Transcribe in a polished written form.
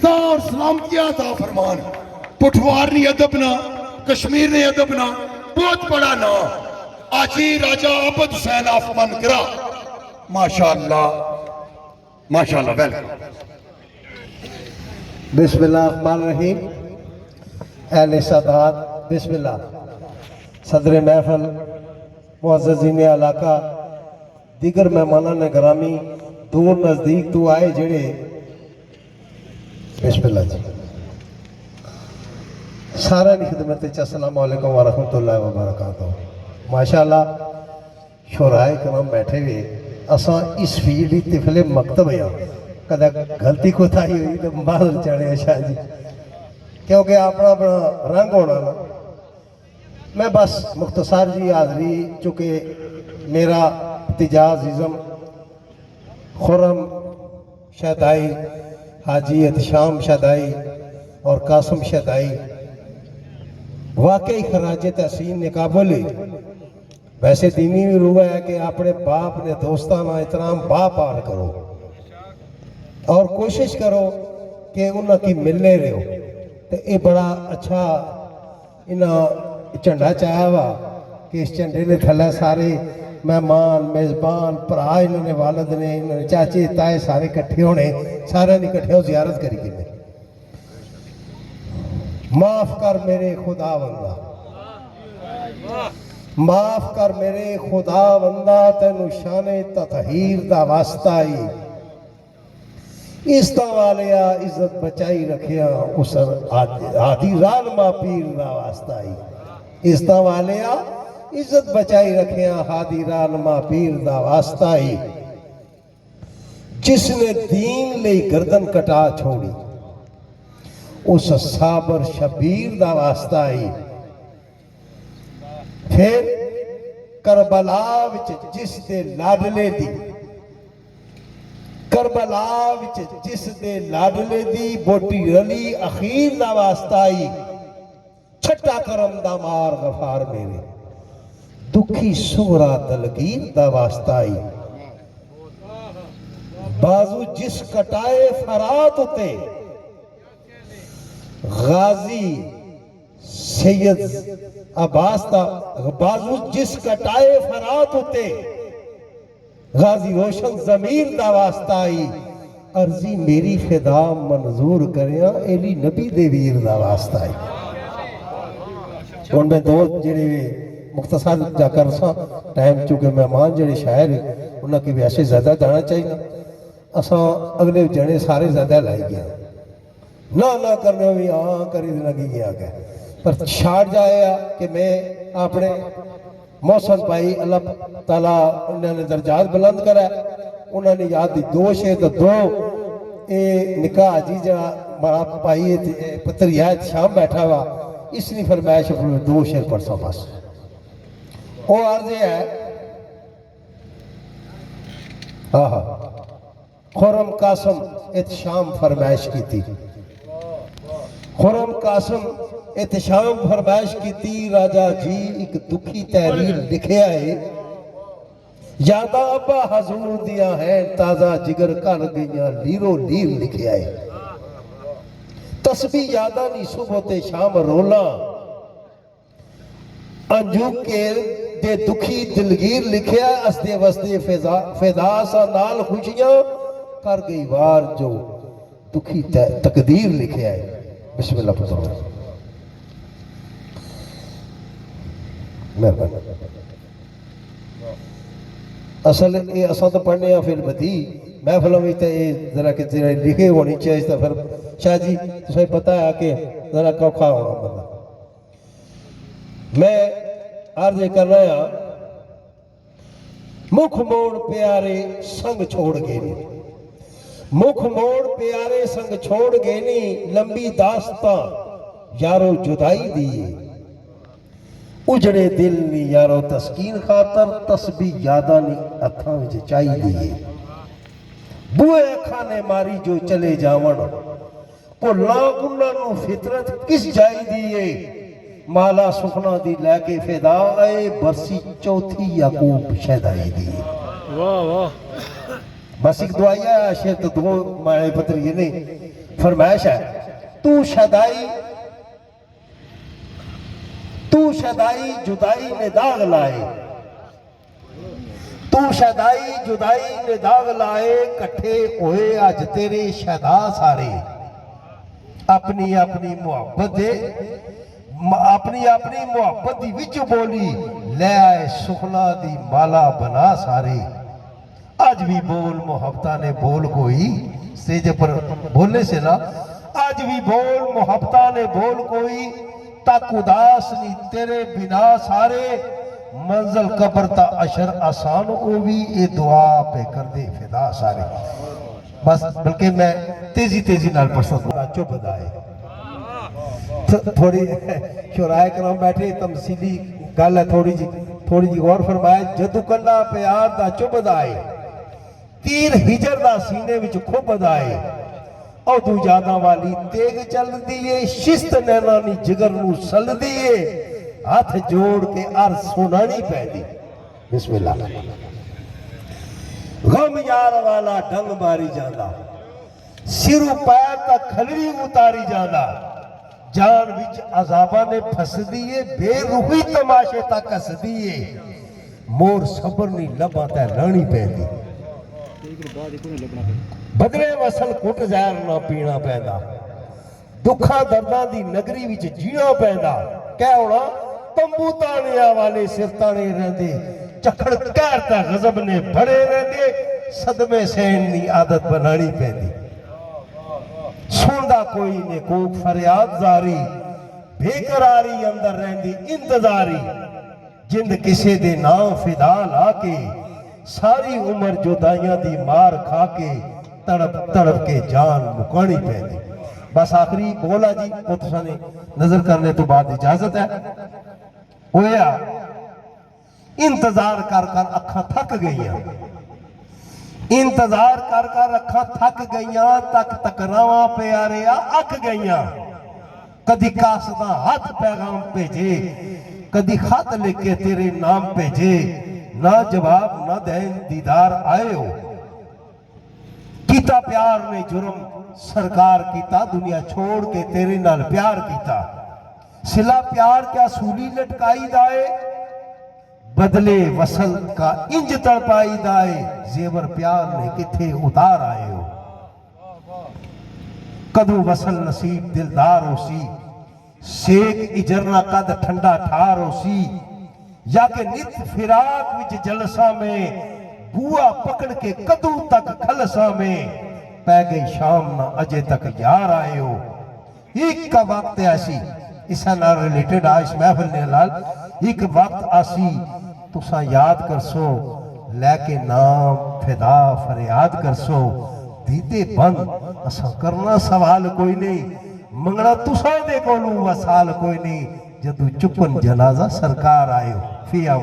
इज्जत और सलामती अता फरमान। पुठवार ने अदब ना, कश्मीर ने अदब ना, बहुत बड़ा ना। आजी राजा अबद हुसैन ऑफ मनकरा, माशाअल्लाह माशाअल्लाह। वेलकम। बिस्मिल्लाहिर्रहमानिर्रहीम। अहले सदात, बिस्मिल्लाह। सदर महफल, मुअज़्ज़ज़ीन इलाका, दीगर मेहमानान ने ग्रामी, दूर नज़दीक तो आए जेड़े, बिस्मिल्लाह जी। सारा की खिदमत अस्सलामु अलैकुम व रहमतुल्लाहि व बरकातहू। माशाअल्लाह शोराए करम बैठे हुए। असा इस फील्ड ही तिफले मकतब है, कदा गलती कोताही हुई तो बादल चढ़े शाह जी, क्योंकि अपना अपना रंग होना ना। मैं बस मुख्तसर जी हाज़री, चूँकि मेरा इतिजाज़ इज़म खुर्रम शदाई, हाजी एहतशाम शदाई और कासम शदाई वाकई खराज तहसीन निकाबल। वैसे दीनी भी रूह है कि अपने बाप ने दोस्ताना एहतराम बाप आर करो और कोशिश करो कि उन्हें मिलने रहो। तो ये बड़ा अच्छा इन्हें झंडा चाया वा कि इस झंडे के थले सारे मेहमान मेज़बान भरा, इन्होंने वालद ने, इन्होंने चाचे ताए सारे इकट्ठे होने, सारे ने इकट्ठे जियारत करी कि माफ कर मेरे खुदा बंदा, माफ कर मेरे खुदा बंदा, तेनू शाने ततहीर दा वास्ता ही इस वालिया इज्जत बचाई रखिया, उस आदि रालमा पीर दा वास्ता ही। इस वालिया इज्जत बचाई रखिया, हादी रालमा पीर दा वास्ता ही। जिसने दीन ले गर्दन कटा छोड़ी, उस साबर शबीर दा वास्ता ही। फिर करबला विच जिस दे लाडले दी, करबला विच जिस दे लाडले दी बोटी रली अखीर दा वास्ता ही। छट्टा करम दा मार गफार मेरे, दुखी सुगरा दलगीर दा वास्ता ही। बाजू जिस कटाए फरात उते, गाजी सैयद अब्बास दा, बाजू जिस कटाए फरात उते, गाजी रोशन जमीर दा वास्ता ही। अर्जी मेरी फिदा मंजूर करिया, एली नबी दे वीर दा वास्ता ही। उनमें दो जेड़े मुख्तसर जाकर टाइम, चूँकि मेहमान जेड़े शायर उन्हें वैसे ज़्यादा जाना चाहिए। असा अगले जने सारे ज़्यादा लाई गया, ना करने भी हाँ करी लगी गया गया। पर छाड़ जाया कि मैं अपने मौसम भाई अल्लाह ताला उन्होंने दर्जात बुलंद करा, उन्होंने याद दी दो शेर तो दो ये निकाह जी जरा बड़ा भाई पुत्र याद शाम बैठा हुआ, इसलिए फरमाइश में दो शेर पढ़सा बस। वो अर्ज है, आहा खुर्रम कासम एहतशाम फरमाइश की थी, खुर्रम कासम एहतशाम फरमाइश की थी। राजा जी एक दुखी तहरीर लिखिया है, यादा अब्बा हजूर दिया है, ताजा जिगर कर गईया लीरो लीर लिखिया है। तस्बी यादा नी सुबह ते शाम रोला, अंजू के दे दुखी दिलगीर लिखिया। असदे वसदे फिदा सा नाल खुशियां कर गई वार, जो दुखी तकदीर लिखिया है। बिस्मिल्लाह पढ़ो। असल ये असा तो पढ़ने या फिर बदी महफलों में तो ये जरा कि लिखे होनी चाहिए, तो फिर शाह जी तुझे पता है कि जरा कौखा होना बंदा। मैं अर्ज कर रहा, मुख मोड़ प्यारे संग छोड़ गए नी, मुख मोड़ प्यारे संग छोड़ गए नी, लंबी दास्ता यारो जुदाई दी। उजड़े दिल नी यारो तस्कीन खातर, तस्बी यादा नी अखा विच चाई दी। बुए अखा ने मारी जो चले जावन, भुला उन्होंने फितरत किस जाई दी। माला सुखना दी लैके फिदा आए, बरसी चौथी याकूब शहदाई दी। वाह वाह। बस एक दुआया शेर तो दो माए पत्र ये नहीं फरमाइश है, तू शदाई जुदाई ने दाग लाए, तू शदाई जुदाई ने दाग लाए, कट्ठे होए अज तेरे शदा सारे, अपनी अपनी मुहब्बत दे अपनी अपनी मुहब्बत दी विच बोली, ले आए सुखना दी माला बना सारे। आज भी बोल मुहब्बता ने बोल कोई, स्टेज पर बोलने से ना, आज भी बोल मुहब्बता ने बोल कोई, तक उदास नहीं तेरे बिना सारे, मंजिल कब्र ता अशर आसान को भी ये दुआ पे कर दे फिदा सारे। बस बल्कि मैं तेजी तेजी नाल पढ़ सकूंगा, चुप दाए थोड़ी शुराए करम बैठे, तमसीली गल है थोड़ी जी गौर फरमाए। जदू कला प्यार दा चुभ दाए, तीर हिजर दा सीने विच खुब दाए, औदू जादा वाली तेग चलदी है, शिस्त नैना नी जिगर नू सलदी है, हाथ जोड़ के अर्ज सुनानी पैदी। बिस्मिल्लाह। गम यार वाला डंग मारी जांदा, सिरू पैर तक खलरी उतारी जांदा, जान विच अजाबा ने फसदी है, बेरूही तमाशे तक हसदी है, मोर सबर नी लबा ते लानी पैदी, बदले वसल कुट जहर ना पीना पैदा, दुखा दर्दां दी नगरी विच जीना पैदा, कह होना तंबू तानिया वाले सिर ताने रहंदे, चखड़ कहता गजब ने बड़े रहंदे, सदमे सहन दी आदत बनानी पैंदी, सुनदा कोई ने कोक फरियाद जारी, बेकरारी अंदर रहंदी इंतजारी, जिंद किसे दे नाम फिदा लाके, सारी उम्र जुदाइयां दी मार खाके, तड़प तड़प के जान मुकानी पैंदी। बस आखिरी बोला जी, वो तुसाने नजर करने तो बाद इजाजत है। होया इंतजार कर कर अखा थक गईयां, इंतजार कर कर अखा थक गईयां, तक तकरावा प्यारे अक गईयां, कदी कासदा हाथ पैगाम भेजे, कदी खत लिख के तेरे नाम भेजे, ना जवाब ना देन दीदार आए हो, कीता प्यार ने जुर्म सरकार कीता, दुनिया छोड़ के तेरे नाल प्यार कीता, सिला प्यार क्या सूली लटकाई दाए, बदले वसल का इंज तड़पाई दाए, जेवर प्यार ने किथे उतार आए हो, कदू वसल नसीब दिलदार हो सी, सेक इजरना कद ठंडा ठार हो सी, या के नित फिराक विच जलसा में, बुआ पकड़ के कदू तक खलसा में, पै गई शाम ना अजे तक यार आए हो। एक का वक्त ऐसी इसा ना रिलेटेड आज महफिल ने लाल, एक वक्त आसी तुसा याद कर सो, लेके नाम फिदा फरियाद कर सो, दीदे बंद असा करना सवाल कोई नहीं, मंगना तुसा दे कोलू वसाल कोई नहीं, जदू चुपन जनाजा सरकार आयो। फिया